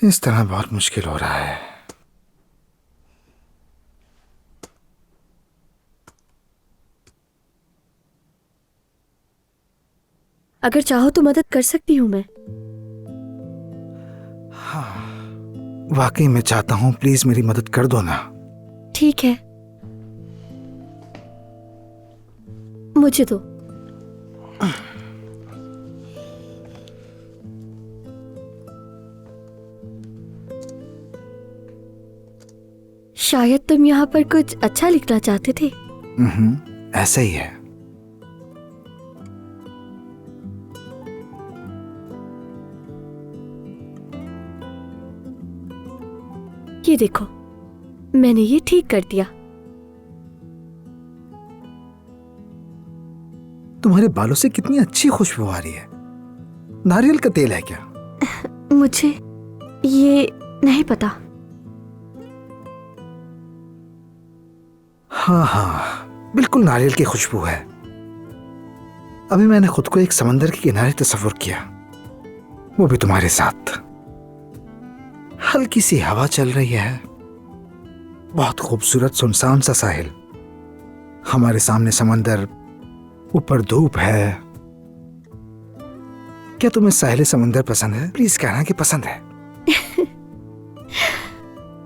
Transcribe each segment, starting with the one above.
इस तरह बहुत मुश्किल हो रहा है। अगर चाहो तो मदद कर सकती हूँ मैं। वाकई मैं चाहता हूँ, प्लीज मेरी मदद कर दो ना। ठीक है, मुझे दो। शायद तुम यहाँ पर कुछ अच्छा लिखना चाहते थे। ऐसा ही है। ये देखो, मैंने ये ठीक कर दिया। तुम्हारे बालों से कितनी अच्छी खुशबू आ रही है। नारियल का तेल है क्या? मुझे ये नहीं पता। हाँ हाँ, बिल्कुल नारियल की खुशबू है। अभी मैंने खुद को एक समंदर के किनारे तस्वीर किया, वो भी तुम्हारे साथ। हल्की सी हवा चल रही है, बहुत खूबसूरत सुनसान सा साहिल, हमारे सामने समंदर, ऊपर धूप है। क्या तुम्हें साहिल समंदर पसंद है? प्लीज कहना कि पसंद है।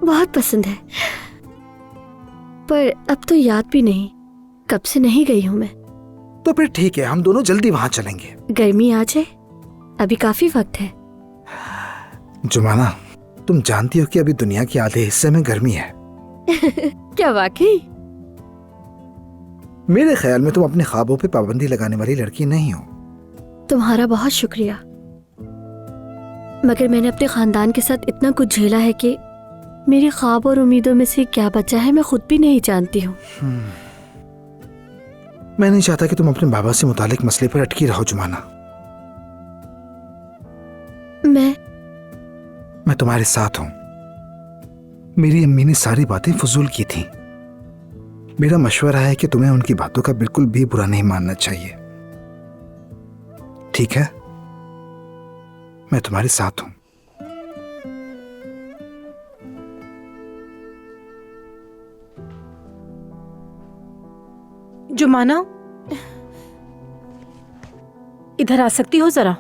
बहुत पसंद है, पर अब तो याद भी नहीं, कब से नहीं गई हूं मैं। तो फिर ठीक है, हम दोनों जल्दी वहां चलेंगे। गर्मी आ जाए, अभी काफी वक्त है। जुमाना, तुम जानती हो कि अभी दुनिया के आधे हिस्से में गर्मी है। क्या वाकई? मेरे ख्याल में तुम अपने ख्वाबों पे पाबंदी लगाने वाली लड़की नहीं हो। तुम्हारा बहुत शुक्रिया, मगर मैंने अपने खानदान के साथ इतना कुछ झेला है कि मेरे ख्वाब और उम्मीदों में से क्या बचा है मैं खुद भी नहीं जानती हूँ। मैं नहीं चाहता कि तुम अपने बाबा से मुतालिक मसले पर अटकी रहो जुमाना। मैं तुम्हारे साथ हूं। मेरी अम्मी ने सारी बातें फजूल की थी। मेरा मशवरा है कि तुम्हें उनकी बातों का बिल्कुल भी बुरा नहीं मानना चाहिए, ठीक है? मैं तुम्हारे साथ हूं। जुमाना, इधर आ सकती हो जरा?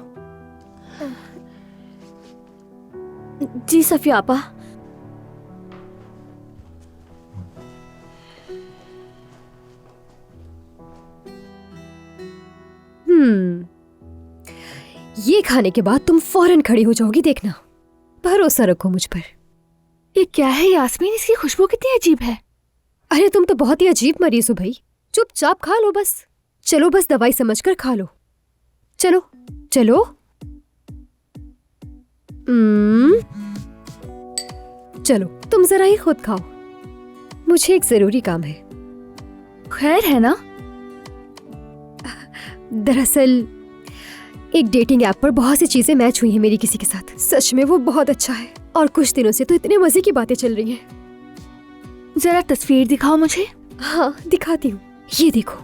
जी सफिया आपा। ये खाने के बाद तुम फौरन खड़ी हो जाओगी, देखना। भरोसा रखो मुझ पर। ये क्या है यास्मीन, इसकी खुशबू कितनी अजीब है। अरे तुम तो बहुत ही अजीब मरीज हो भाई, चुपचाप खा लो बस। चलो, बस दवाई समझकर खा लो। चलो चलो। चलो तुम जरा ही खुद खाओ, मुझे एक जरूरी काम है। खैर है ना? दरअसल एक डेटिंग ऐप पर बहुत सी चीजें मैच हुई हैं मेरी किसी के साथ। सच में वो बहुत अच्छा है, और कुछ दिनों से तो इतने मजे की बातें चल रही हैं। जरा तस्वीर दिखाओ मुझे। हाँ दिखाती हूँ, ये देखो।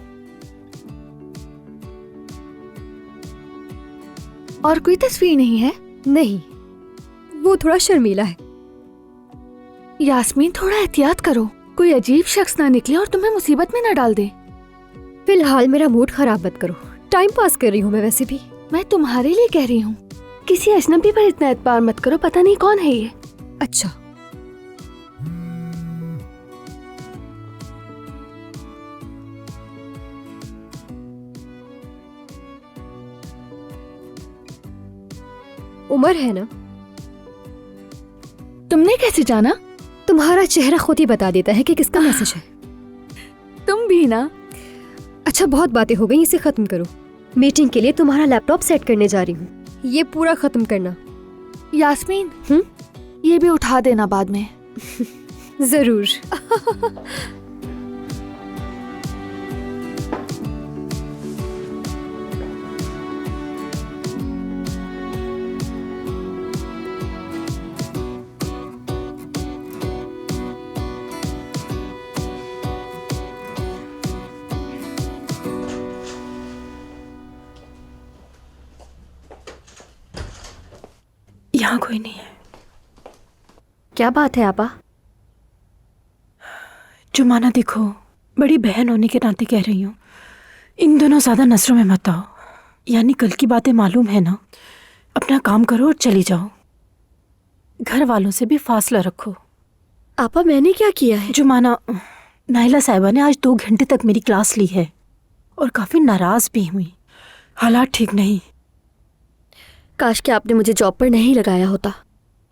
और कोई तस्वीर नहीं है? नहीं, वो थोड़ा शर्मीला है। यास्मीन थोड़ा एहतियात करो, कोई अजीब शख्स ना निकले और तुम्हें मुसीबत में न डाल दे। फिलहाल मेरा मूड खराब मत करो, टाइम पास कर रही हूँ मैं वैसे भी। मैं तुम्हारे लिए कह रही हूँ, किसी अजनबी पर इतना एतबार मत करो, पता नहीं कौन है ये। अच्छा, उमर है ना? तुमने कैसे जाना? तुम्हारा चेहरा खुद ही बता देता है कि किसका मैसेज है। तुम भी ना। अच्छा, बहुत बातें हो गई, इसे खत्म करो। मीटिंग के लिए तुम्हारा लैपटॉप सेट करने जा रही हूँ, ये पूरा खत्म करना। यास्मीन, ये भी उठा देना बाद में। जरूर। यहाँ कोई नहीं है। क्या बात है आपा? जुमाना देखो, बड़ी बहन होने के नाते कह रही हूँ, इन दोनों ज्यादा नजरों में मत आओ। यानी कल की बातें मालूम है ना, अपना काम करो और चली जाओ। घर वालों से भी फासला रखो। आपा मैंने क्या किया है? जुमाना, नाइला साहिबा ने आज 2 घंटे तक मेरी क्लास ली है और काफी नाराज भी हुई। हालात ठीक नहीं। काश कि आपने मुझे जॉब पर नहीं लगाया होता,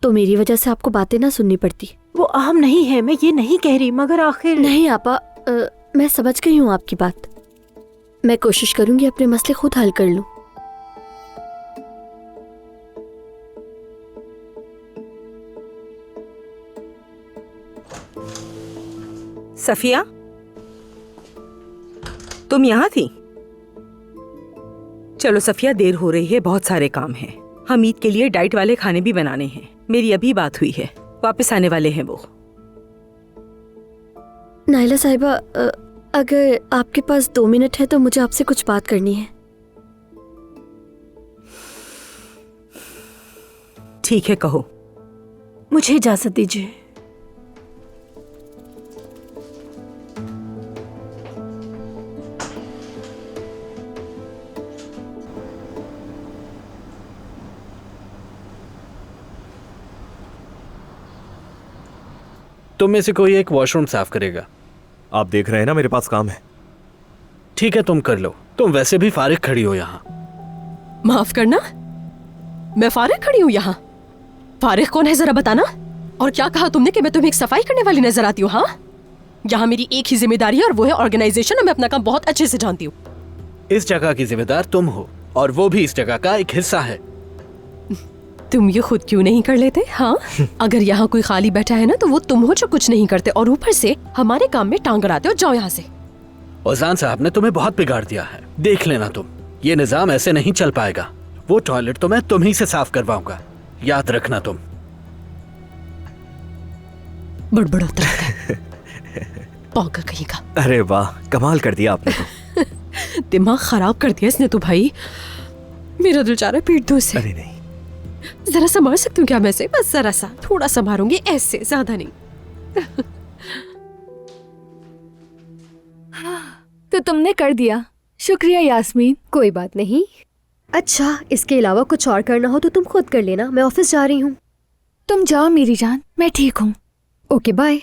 तो मेरी वजह से आपको बातें ना सुननी पड़ती। वो अहम नहीं है, मैं ये नहीं कह रही, मगर आखिर नहीं आपा, मैं समझ गई हूँ आपकी बात। मैं कोशिश करूंगी अपने मसले खुद हल कर लूं। सफिया, तुम यहाँ थी? चलो सफिया, देर हो रही है, बहुत सारे काम हैं। हम ईद के लिए डाइट वाले खाने भी बनाने हैं। मेरी अभी बात हुई है, वापस आने वाले हैं वो। नाइला साहिबा, अगर आपके पास 2 मिनट है तो मुझे आपसे कुछ बात करनी है। ठीक है, कहो। मुझे इजाजत दीजिए। तुम में से कोई एक वॉशरूम साफ करेगा। आप देख रहे हैं ना, मेरे पास काम है। ठीक है, तुम कर लो। तुम वैसे भी फारिग खड़ी हो यहाँ। माफ करना, मैं फारिग खड़ी हूँ यहाँ? फारिग कौन है जरा बताना। और क्या कहा तुमने कि मैं तुम्हें एक सफाई करने वाली नजर आती हूँ? हाँ, यहाँ मेरी एक ही जिम्मेदारी है और वो है ऑर्गेनाइजेशन, और मैं अपना काम बहुत अच्छे से जानती हूँ। इस जगह की जिम्मेदार तुम हो और वो भी इस जगह का एक हिस्सा है। तुम ये खुद क्यों नहीं कर लेते? हाँ, अगर यहाँ कोई खाली बैठा है ना तो वो तुम हो जो कुछ नहीं करते और ऊपर से हमारे काम में टांग अड़ाते हो। जाओ यहाँ से। ओजान साहब ने तुम्हें बहुत बिगाड़ दिया है, देख लेना तुम। ये निजाम ऐसे नहीं चल पाएगा। वो टॉयलेट तो मैं तुम्ही से साफ करवाऊंगा, याद रखना तुम। बड़बड़ाता रहता है, पागल कहीं का। अरे वाह, कमाल कर दिया आपने तो। दिमाग खराब कर दिया इसने तो भाई। मेरा दिल चाह रहा है पीट दो इसे। अरे नहीं, जरा संभाल सकती हूँ क्या मैं से? बस जरा सा, थोड़ा संभालूंगी, ऐसे, ज्यादा नहीं। तो तुमने कर दिया, शुक्रिया यास्मीन। कोई बात नहीं। अच्छा, इसके अलावा कुछ और करना हो तो तुम खुद कर लेना, मैं ऑफिस जा रही हूँ। तुम जाओ मेरी जान, मैं ठीक हूँ। Okay bye.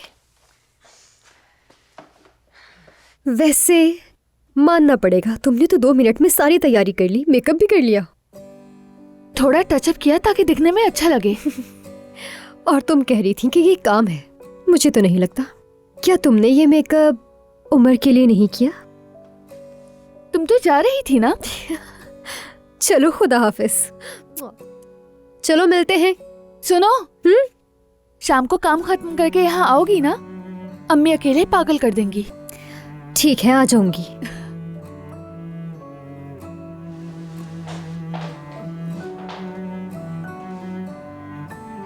वैसे मानना पड़ेगा, तुमने तो 2 मिनट में सारी तैयारी कर ली, मेकअप भी कर लिया। थोड़ा टचअप किया ताकि दिखने में अच्छा लगे। और तुम कह रही थी कि ये काम है। मुझे तो नहीं लगता। क्या तुमने ये मेकअप उमर के लिए नहीं किया? तुम तो जा रही थी ना। चलो, खुदा हाफिज। चलो मिलते हैं। सुनो, शाम को काम खत्म करके यहाँ आओगी ना? अम्मी अकेले पागल कर देंगी। ठीक है, आ जाऊंगी।